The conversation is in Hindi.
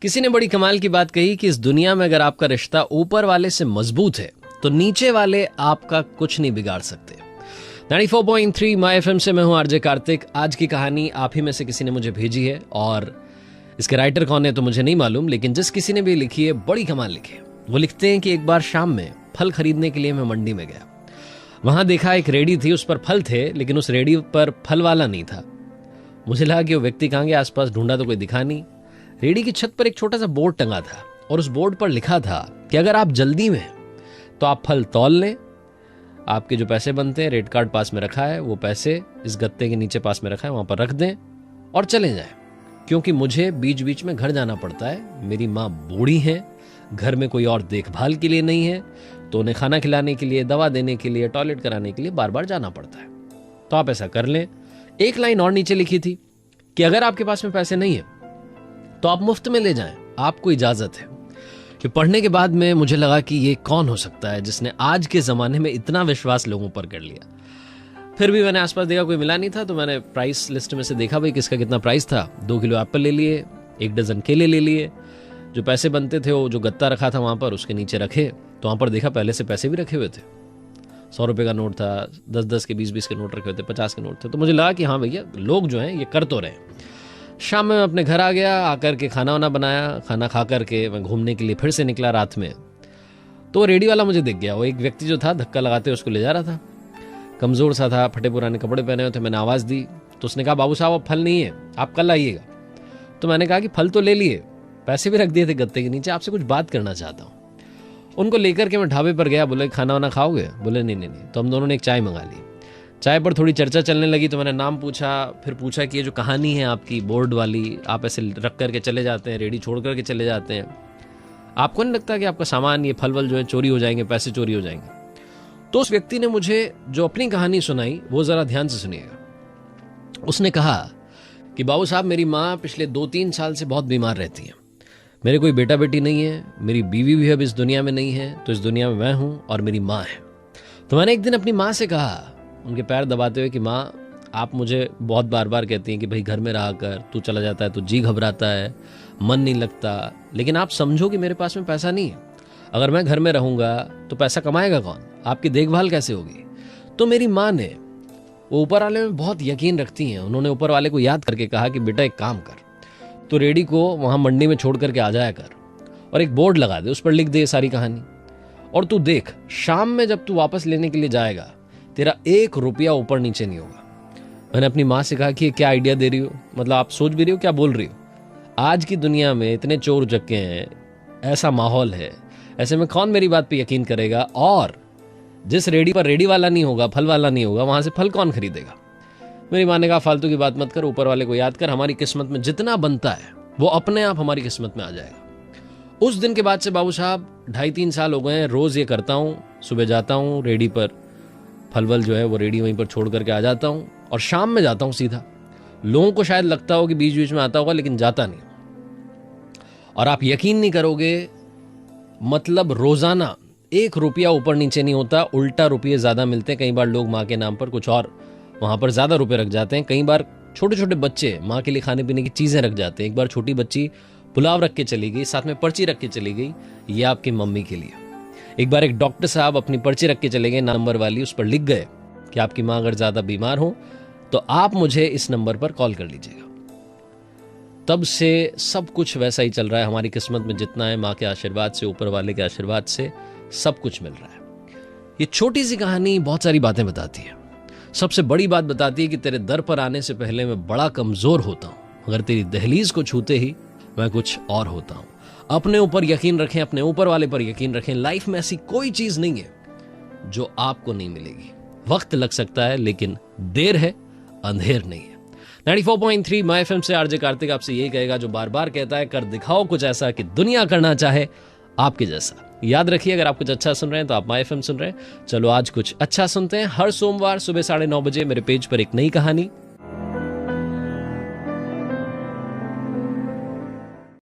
किसी ने बड़ी कमाल की बात कही कि इस दुनिया में अगर आपका रिश्ता ऊपर वाले से मजबूत है तो नीचे वाले आपका कुछ नहीं बिगाड़ सकते। 94.3 माय एफएम से मैं हूं आरजे कार्तिक। आज की कहानी आप ही में से किसी ने मुझे भेजी है और इसके राइटर कौन है तो मुझे नहीं मालूम, लेकिन जिस किसी ने भी लिखी है बड़ी कमाल लिखी है। वो लिखते हैं कि एक बार शाम में फल खरीदने के लिए मैं मंडी में गया। वहां देखा एक रेडी थी, उस पर फल थे लेकिन उस रेडी पर फल वाला नहीं था। मुझे लगा कि वो व्यक्ति कहाँ गया, आसपास ढूंढा तो कोई दिखा नहीं। रेडी की छत पर एक छोटा सा बोर्ड टंगा था और उस बोर्ड पर लिखा था कि अगर आप जल्दी में हैं तो आप फल तौल लें, आपके जो पैसे बनते हैं रेट कार्ड पास में रखा है, वो पैसे इस गत्ते के नीचे पास में रखा है, वहां पर रख दें और चले जाएं, क्योंकि मुझे बीच बीच में घर जाना पड़ता है। मेरी माँ बूढ़ी है, घर में कोई और देखभाल के लिए नहीं है, तो उन्हें खाना खिलाने के लिए, दवा देने के लिए, टॉयलेट कराने के लिए बार बार जाना पड़ता है। तो आप ऐसा कर लें। एक लाइन और नीचे लिखी थी कि अगर आपके पास में पैसे नहीं है तो आप मुफ्त में ले जाएं, आपको इजाजत है। कि पढ़ने के बाद में मुझे लगा कि ये कौन हो सकता है जिसने आज के जमाने में इतना विश्वास लोगों पर कर लिया। फिर भी मैंने आसपास देखा, कोई मिला नहीं था, तो मैंने प्राइस लिस्ट में से देखा भाई किसका कितना प्राइस था। 2 किलो एप्पल ले लिए, 1 डजन केले ले लिए। जो पैसे बनते थे वो जो गत्ता रखा था वहां पर उसके नीचे रखे, तो वहां पर देखा पहले से पैसे भी रखे हुए थे। 100 रुपए का नोट था, 10-10 के, 20-20 के नोट रखे हुए थे, 50 के नोट थे। तो मुझे लगा कि हाँ भैया लोग जो हैं ये कर तो रहे। शाम में मैं अपने घर आ गया, आकर के खाना वाना बनाया। खाना खा करके मैं घूमने के लिए फिर से निकला रात में। तो रेडी वाला मुझे दिख गया। वो एक व्यक्ति जो था धक्का लगाते उसको ले जा रहा था, कमजोर सा था, फटे पुराने कपड़े पहने हुए थे। मैंने आवाज दी तो उसने कहा बाबू साहब अब फल नहीं है, आप कल आइएगा। तो मैंने कहा कि फल तो ले लिए, पैसे भी रख दिए थे गत्ते के नीचे, आपसे कुछ बात करना चाहता हूँ। उनको लेकर के मैं ढाबे पर गया। बोले खाना वाना खाओगे? बोले नहीं। तो हम दोनों ने एक चाय मंगा ली। चाय पर थोड़ी चर्चा चलने लगी तो मैंने नाम पूछा, फिर पूछा कि ये जो कहानी है आपकी बोर्ड वाली, आप ऐसे रख करके चले जाते हैं, रेडी छोड़ करके चले जाते हैं, आपको नहीं लगता कि आपका सामान ये फल वल जो है चोरी हो जाएंगे, पैसे चोरी हो जाएंगे? तो उस व्यक्ति ने मुझे जो अपनी कहानी सुनाई वो जरा ध्यान से सुनिएगा। उसने कहा कि बाबू साहब मेरी माँ पिछले 2-3 साल से बहुत बीमार रहती है। मेरे कोई बेटा बेटी नहीं है, मेरी बीवी भी अब इस दुनिया में नहीं है, तो इस दुनिया में मैं हूं और मेरी माँ है। तो मैंने एक दिन अपनी माँ से कहा, उनके पैर दबाते हुए, कि माँ आप मुझे बहुत बार बार कहती हैं कि भाई घर में रहा कर, तू चला जाता है तो जी घबराता है, मन नहीं लगता, लेकिन आप समझो कि मेरे पास में पैसा नहीं है। अगर मैं घर में रहूंगा तो पैसा कमाएगा कौन, आपकी देखभाल कैसे होगी? तो मेरी माँ ने, वो ऊपर वाले में बहुत यकीन रखती हैं, उन्होंने ऊपर वाले को याद करके कहा कि बेटा एक काम कर, तो रेडी को वहां मंडी में छोड़ करके आ जाया कर और एक बोर्ड लगा दे, उस पर लिख दे सारी कहानी, और तू देख शाम में जब तू वापस लेने के लिए जाएगा तेरा 1 रुपया ऊपर नीचे नहीं होगा। मैंने अपनी माँ से कहा कि क्या आइडिया दे रही हो, मतलब आप सोच भी रही हो क्या बोल रही हो? आज की दुनिया में इतने चोर उचक्के हैं, ऐसा माहौल है, ऐसे में कौन मेरी बात पे यकीन करेगा? और जिस रेडी पर रेडी वाला नहीं होगा, फल वाला नहीं होगा, वहां से फल कौन खरीदेगा? मेरी माँ ने कहा फालतू की बात मत कर, ऊपर वाले को याद कर, हमारी किस्मत में जितना बनता है वो अपने आप हमारी किस्मत में आ जाएगा। उस दिन के बाद से बाबू साहब 2.5-3 साल हो गए हैं, रोज ये करता हूँ। सुबह जाता हूँ रेडी पर, फल वल जो है वो रेडी वहीं पर छोड़ करके आ जाता हूँ और शाम में जाता हूँ सीधा। लोगों को शायद लगता हो कि बीच बीच में आता होगा, लेकिन जाता नहीं। और आप यकीन नहीं करोगे, मतलब रोजाना 1 रुपया ऊपर नीचे नहीं होता, उल्टा रुपये ज्यादा मिलते हैं। कई बार लोग माँ के नाम पर कुछ और वहां पर ज्यादा रुपए रख जाते हैं। कई बार छोटे छोटे बच्चे माँ के लिए खाने पीने की चीजें रख जाते हैं। एक बार छोटी बच्ची पुलाव रख के चली गई, साथ में पर्ची रख के चली गई, ये आपकी मम्मी के लिए। एक बार एक डॉक्टर साहब अपनी पर्ची रख के चले गए नंबर वाली, उस पर लिख गए कि आपकी माँ अगर ज्यादा बीमार हो तो आप मुझे इस नंबर पर कॉल कर लीजिएगा। तब से सब कुछ वैसा ही चल रहा है। हमारी किस्मत में जितना है माँ के आशीर्वाद से, ऊपर वाले के आशीर्वाद से सब कुछ मिल रहा है। ये छोटी सी कहानी बहुत सारी बातें बताती है। सबसे बड़ी बात बताती है कि तेरे दर पर आने से पहले मैं बड़ा कमजोर होता हूं, मगर तेरी दहलीज को छूते ही मैं कुछ और होता हूं। अपने ऊपर यकीन रखें, अपने ऊपर वाले पर यकीन रखें। लाइफ में ऐसी कोई चीज नहीं है जो आपको नहीं मिलेगी। वक्त लग सकता है लेकिन देर है, अंधेर नहीं है। 94.3 माय एफएम से आरजे कार्तिक आपसे यही कहेगा जो बार बार कहता है, कर दिखाओ कुछ ऐसा कि दुनिया करना चाहे आपके जैसा। याद रखिए, अगर आप कुछ अच्छा सुन रहे हैं तो आप माय एफएम सुन रहे हैं। चलो आज कुछ अच्छा सुनते हैं। हर सोमवार सुबह 9:30 बजे मेरे पेज पर एक नई कहानी